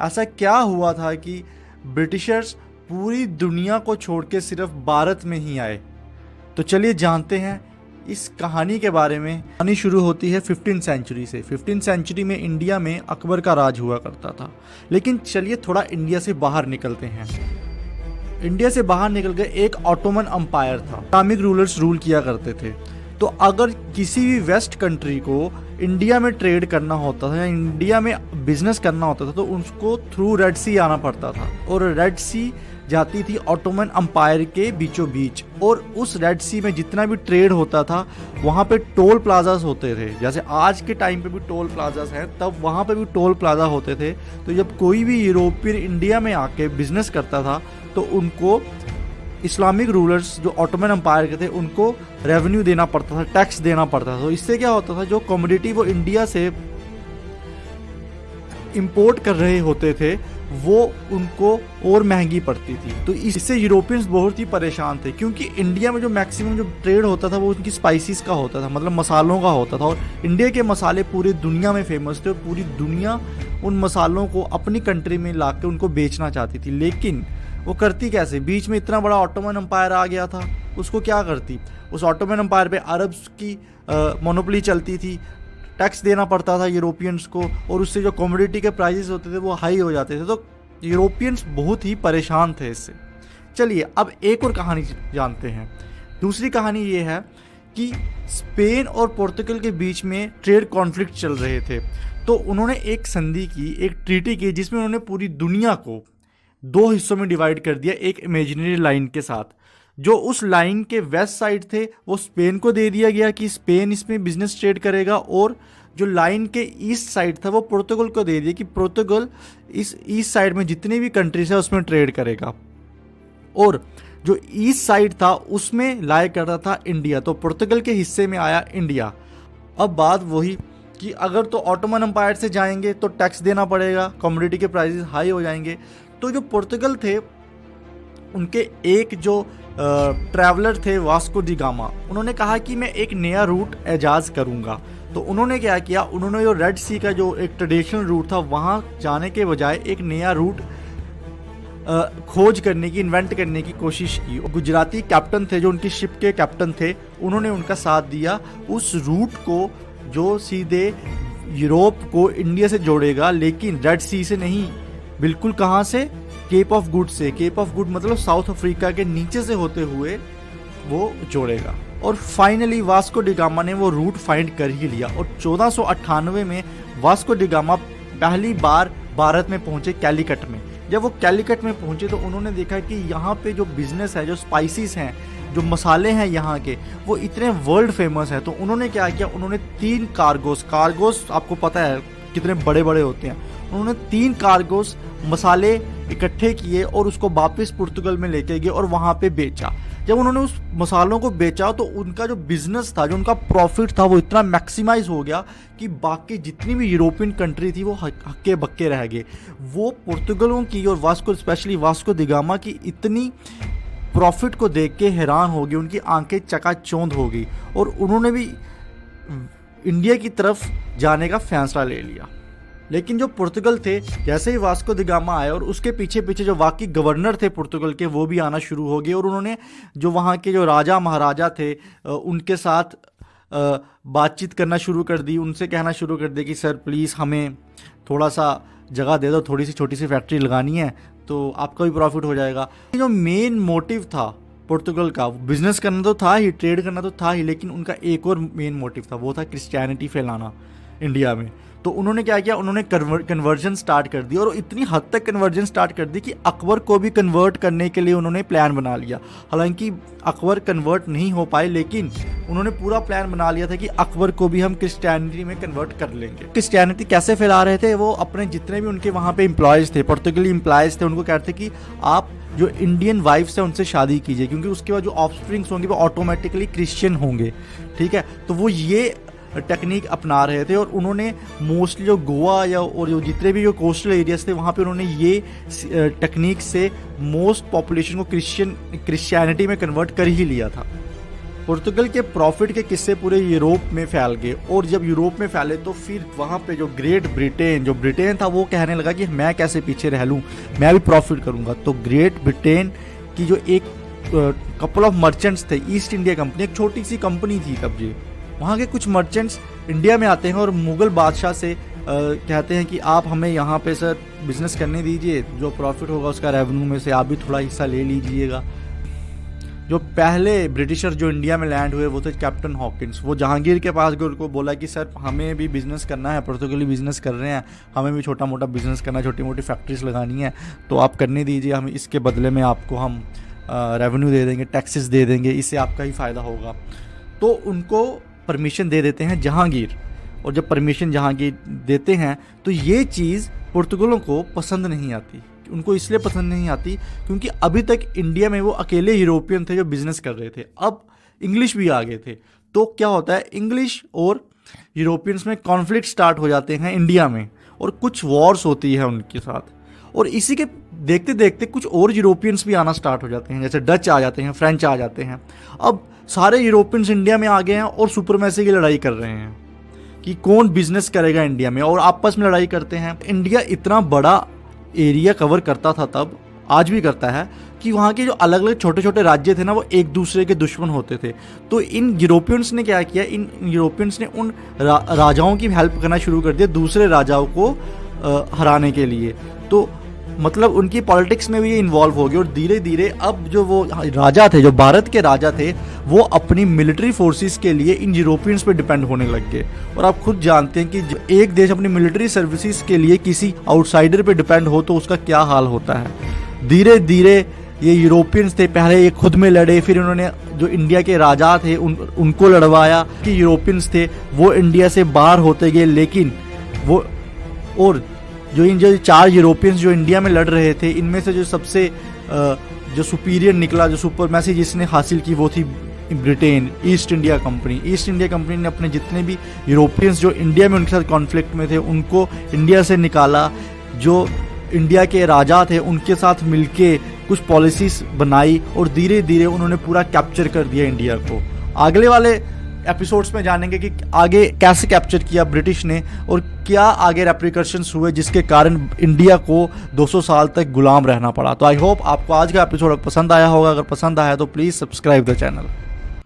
ऐसा क्या हुआ था कि ब्रिटिशर्स पूरी दुनिया को छोड़ के सिर्फ भारत में ही आए? तो चलिए जानते हैं इस कहानी के बारे में। कहानी शुरू होती है 15th सेंचुरी से। 15th सेंचुरी में इंडिया में अकबर का राज हुआ करता था। लेकिन चलिए थोड़ा इंडिया से बाहर निकलते हैं। इंडिया से बाहर निकल के एक ऑटोमन अम्पायर था। इस्लामिक रूलर्स रूल किया करते थे। तो अगर किसी भी वेस्ट कंट्री को इंडिया में ट्रेड करना होता था या इंडिया में बिजनेस करना होता था तो उसको थ्रू रेड सी आना पड़ता था। और रेड सी जाती थी ऑटोमन अम्पायर के बीचों बीच। और उस रेड सी में जितना भी ट्रेड होता था वहाँ पे टोल प्लाजास होते थे। जैसे आज के टाइम पे भी टोल प्लाजास हैं, तब वहाँ पे भी टोल प्लाजा होते थे। तो जब कोई भी यूरोपियन इंडिया में आके बिजनेस करता था तो उनको इस्लामिक रूलर्स जो ऑटोमन अम्पायर के थे उनको रेवेन्यू देना पड़ता था, टैक्स देना पड़ता था। तो इससे क्या होता था, जो कमोडिटी वो इंडिया से इंपोर्ट कर रहे होते थे वो उनको और महंगी पड़ती थी। तो इससे यूरोपियंस बहुत ही परेशान थे, क्योंकि इंडिया में जो मैक्सिमम जो ट्रेड होता था वो उनकी स्पाइसेस का होता था, मतलब मसालों का होता था। और इंडिया के मसाले पूरी दुनिया में फेमस थे और पूरी दुनिया उन मसालों को अपनी कंट्री में ला के उनको बेचना चाहती थी। लेकिन वो करती कैसे? बीच में इतना बड़ा ऑटोमन अम्पायर आ गया था, उसको क्या करती? उस ऑटोमन अम्पायर पे अरब्स की मोनोपोली चलती थी, टैक्स देना पड़ता था यूरोपियंस को, और उससे जो कमोडिटी के प्राइसेस होते थे वो हाई हो जाते थे। तो यूरोपियंस बहुत ही परेशान थे इससे। चलिए अब एक और कहानी जानते हैं। दूसरी कहानी ये है कि स्पेन और पोर्तुगल के बीच में ट्रेड कॉन्फ्लिक्ट चल रहे थे। तो उन्होंने एक संधि की, एक ट्रीटी की, जिसमें उन्होंने पूरी दुनिया को दो हिस्सों में डिवाइड कर दिया एक इमेजिनरी लाइन के साथ। जो उस लाइन के वेस्ट साइड थे वो स्पेन को दे दिया गया कि स्पेन इसमें बिजनेस ट्रेड करेगा, और जो लाइन के ईस्ट साइड था वो पोर्तुगल को दे दिया कि पोर्तुगल इस ईस्ट साइड में जितनी भी कंट्रीज है उसमें ट्रेड करेगा। और जो ईस्ट साइड था उसमें लाया करता था इंडिया। तो पोर्तुगल के हिस्से में आया इंडिया। अब बात वही कि अगर तो ऑटोमन अम्पायर से जाएंगे तो टैक्स देना पड़ेगा, कमोडिटी के प्राइसेस हाई हो जाएंगे। तो जो पोर्तुगल थे उनके एक जो ट्रैवलर थे वास्को डी गामा, उन्होंने कहा कि मैं एक नया रूट एजाज करूंगा। तो उन्होंने क्या किया, उन्होंने जो रेड सी का जो एक ट्रेडिशनल रूट था वहाँ जाने के बजाय एक नया रूट खोज करने की, इन्वेंट करने की कोशिश की। गुजराती कैप्टन थे जो उनकी शिप के कैप्टन थे, उन्होंने उनका साथ दिया उस रूट को जो सीधे यूरोप को इंडिया से जोड़ेगा, लेकिन रेड सी से नहीं, बिल्कुल कहाँ से? केप ऑफ गुड से। केप ऑफ गुड मतलब साउथ अफ्रीका के नीचे से होते हुए वो जोड़ेगा। और फाइनली वास्को डी गामा ने वो रूट फाइंड कर ही लिया। और 1498 में वास्को डी गामा पहली बार भारत में पहुंचे, कैलीकट में। जब वो कैलीकट में पहुंचे तो उन्होंने देखा कि यहाँ पे जो बिजनेस है, जो स्पाइसेस हैं, जो मसाले हैं यहाँ के, वो इतने वर्ल्ड फेमस है। तो उन्होंने क्या किया, उन्होंने 3 कार्गोस आपको पता है कितने बड़े बड़े होते हैं, उन्होंने 3 कार्गोस मसाले इकट्ठे किए और उसको वापस पुर्तगाल में लेके गए और वहाँ पे बेचा। जब उन्होंने उस मसालों को बेचा तो उनका जो बिजनेस था, जो उनका प्रॉफिट था, वो इतना मैक्सिमाइज हो गया कि बाकी जितनी भी यूरोपियन कंट्री थी वो हक्के बक्के रह गए। वो पुर्तगालों की और वास्को, स्पेशली वास्को दी गामा की इतनी प्रॉफिट को देख के हैरान हो गई, उनकी आंखें चकाचौंध हो गई और उन्होंने भी इंडिया की तरफ जाने का फैसला ले लिया। लेकिन जो पुर्तगाल थे, जैसे ही वास्को दी गामा आए और उसके पीछे पीछे जो वाकई गवर्नर थे पुर्तगाल के, वो भी आना शुरू हो गए और उन्होंने जो वहाँ के जो राजा महाराजा थे उनके साथ बातचीत करना शुरू कर दी। उनसे कहना शुरू कर दिया कि सर प्लीज़ हमें थोड़ा सा जगह दे दो, थोड़ी सी छोटी सी फैक्ट्री लगानी है तो आपका भी प्रॉफिट हो जाएगा। जो मेन मोटिव था पुर्तगाल का, बिजनेस करना तो था ही, ट्रेड करना तो था ही, लेकिन उनका एक और मेन मोटिव था, वो था क्रिश्चियनिटी फैलाना इंडिया में। तो उन्होंने क्या किया, उन्होंने कन्वर्जन स्टार्ट कर दी और इतनी हद तक कन्वर्जन स्टार्ट कर दी कि अकबर को भी कन्वर्ट करने के लिए उन्होंने प्लान बना लिया। हालांकि अकबर कन्वर्ट नहीं हो पाए, लेकिन उन्होंने पूरा प्लान बना लिया था कि अकबर को भी हम क्रिश्चियनिटी में कन्वर्ट कर लेंगे। क्रिश्चियनिटी कैसे फैला रहे थे, वो अपने जितने भी उनके वहाँ पे एम्प्लॉयज़ थे, पुर्तगाली एम्प्लॉयज़ थे, उनको कहते थे कि आप जो इंडियन वाइफ्स हैं उनसे शादी कीजिए, क्योंकि उसके बाद जो ऑफस्प्रिंग्स होंगे वो ऑटोमेटिकली क्रिश्चियन होंगे। ठीक है, तो वो ये टेक्निक अपना रहे थे और उन्होंने मोस्टली जो गोवा या और जो जितने भी जो कोस्टल एरियाज थे वहाँ पे उन्होंने ये टेक्निक से मोस्ट पॉपुलेशन को क्रिश्चियनिटी में कन्वर्ट कर ही लिया था। पुर्तगाल के प्रॉफिट के किस्से पूरे यूरोप में फैल गए, और जब यूरोप में फैले तो फिर वहाँ पे जो ग्रेट ब्रिटेन, जो ब्रिटेन था, वो कहने लगा कि मैं कैसे पीछे रह लूँ, मैं भी प्रॉफिट करूँगा। तो ग्रेट ब्रिटेन की जो एक कपल ऑफ मर्चेंट्स थे, ईस्ट इंडिया कंपनी, एक छोटी सी कंपनी थी तब जी, वहाँ के कुछ मर्चेंट्स इंडिया में आते हैं और मुग़ल बादशाह से कहते हैं कि आप हमें यहाँ पे सर बिज़नेस करने दीजिए, जो प्रॉफिट होगा उसका रेवेन्यू में से आप भी थोड़ा हिस्सा ले लीजिएगा। जो पहले ब्रिटिशर जो इंडिया में लैंड हुए वो थे कैप्टन हॉकिंस। वो जहांगीर के पास गए, उनको बोला कि सर हमें भी बिज़नेस करना है, पुर्तगाली बिज़नेस कर रहे हैं, हमें भी छोटा मोटा बिज़नेस करना है, छोटी मोटी फैक्ट्रीज लगानी है, तो आप करने दीजिए, हम इसके बदले में आपको हम रेवेन्यू दे देंगे, टैक्सेस दे देंगे, इससे आपका ही फ़ायदा होगा। तो उनको परमिशन दे देते हैं जहांगीर, और जब परमिशन जहांगीर देते हैं तो ये चीज़ पुर्तगालों को पसंद नहीं आती। उनको इसलिए पसंद नहीं आती क्योंकि अभी तक इंडिया में वो अकेले यूरोपियन थे जो बिज़नेस कर रहे थे, अब इंग्लिश भी आ गए थे। तो क्या होता है, इंग्लिश और यूरोपियंस में कॉन्फ्लिक्ट स्टार्ट हो जाते हैं इंडिया में, और कुछ वॉर्स होती है उनके साथ, और इसी के देखते देखते कुछ और यूरोपियंस भी आना स्टार्ट हो जाते हैं, जैसे डच आ जाते हैं, फ्रेंच आ जाते हैं। अब सारे यूरोपियंस इंडिया में आ गए हैं और सुपरमेसी की लड़ाई कर रहे हैं कि कौन बिजनेस करेगा इंडिया में, और आपस में लड़ाई करते हैं। इंडिया इतना बड़ा एरिया कवर करता था तब, आज भी करता है, कि वहाँ के जो अलग अलग छोटे छोटे राज्य थे ना, वो एक दूसरे के दुश्मन होते थे। तो इन यूरोपियंस ने क्या किया, इन यूरोपियंस ने उन राजाओं की हेल्प करना शुरू कर दिया दूसरे राजाओं को हराने के लिए। तो मतलब उनकी पॉलिटिक्स में भी ये इन्वॉल्व हो गए, और धीरे धीरे अब जो वो राजा थे, जो भारत के राजा थे, वो अपनी मिलिट्री फोर्सेस के लिए इन यूरोपियंस पे डिपेंड होने लग गए। और आप खुद जानते हैं कि एक देश अपनी मिलिट्री सर्विसेज के लिए किसी आउटसाइडर पे डिपेंड हो तो उसका क्या हाल होता है। धीरे धीरे ये यूरोपियंस थे, पहले ये खुद में लड़े, फिर उन्होंने जो इंडिया के राजा थे उनको लड़वाया, कि यूरोपियंस थे वो इंडिया से बाहर होते गए। लेकिन वो, और जो इन जो 4 यूरोपियंस जो इंडिया में लड़ रहे थे, इनमें से जो सबसे जो सुपीरियर निकला, जो सुपरमेसी जिसने हासिल की, वो थी Britain, east India company. East India company ने अपने जितने भी यूरोपियंस जो इंडिया में उनके साथ कॉन्फ्लिक्ट में थे उनको इंडिया से निकाला। जो इंडिया के राजा थे उनके साथ मिलके कुछ पॉलिसीज बनाई, और धीरे धीरे उन्होंने पूरा कैप्चर कर दिया इंडिया को। अगले वाले एपिसोड्स में जानेंगे कि आगे कैसे कैप्चर किया ब्रिटिश ने, और क्या आगे रेप्रिकॉशंस हुए जिसके कारण इंडिया को 200 साल तक गुलाम रहना पड़ा। तो आई होप आपको आज का एपिसोड पसंद आया होगा। अगर पसंद आया तो प्लीज़ सब्सक्राइब द चैनल।